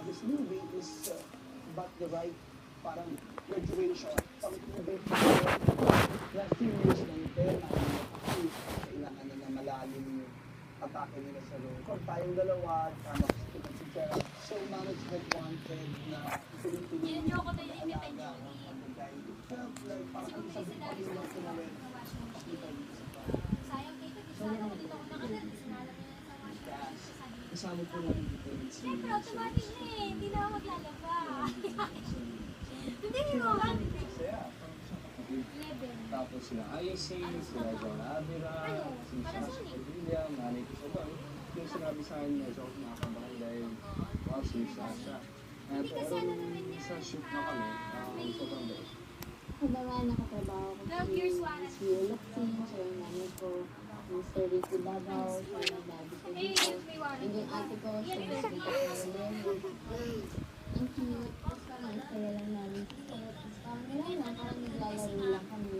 this movie is but the right parang graduation. Pang movie na serious ng tema. Kailangan na malalim yung atake nila sa loob. Tayong dalawa, tama si Sarah. So management wanted na tuloy-tuloy Yun yung ako na yung alaga independent. ang pagkain. It felt like Kasi parang kung may isang sinabi pagkain sa lang kinawin. washing machine, sayang kayo, di sana ko dito ako nakadal, di sinala niya na sa washing machine. Sabi niya, Kasama po namin dito yung siyempre, automatic na eh, hindi na ako maglalaba. Hindi mo ba? 11. Tapos sila Icing, sila John Avila, si Sasha Padilla, Manny Quezon. Yung sinabi sa akin, medyo ako nakakabahan dahil wow, si Sasha. Hindi kasi ano naman yan. Sa shoot na kami, sobrang bait. Habang nakatrabaho ko 12 years wala. si Luxin, siya yung nanay ko, Mr. Ricky Davao, siya yung daddy ko Eh, dito. may And warranty. yung ate ko, siya yung dito ko ang cute. Basta masaya lang namin. Tapos parang wala lang, parang naglalaro lang kami.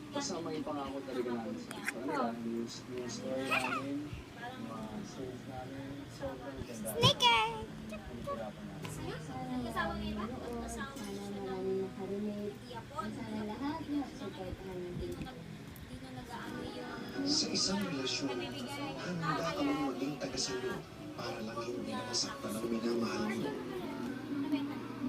Kasama yung pangako talaga namin sa kanila. Yung story namin, yung mga scenes namin, sobrang ganda. Sneaker! Pinahirapan namin. Sana Kasama ngayon ba? manood, Kasama sana siya na maraming makarelate. Yapon. Sana lahat supportahan natin. Dito nag-ano yung... Sa isang relasyon, Nabibigay. handa ka mong maging tagasalo para lang hindi masaktan ang minamahal mo.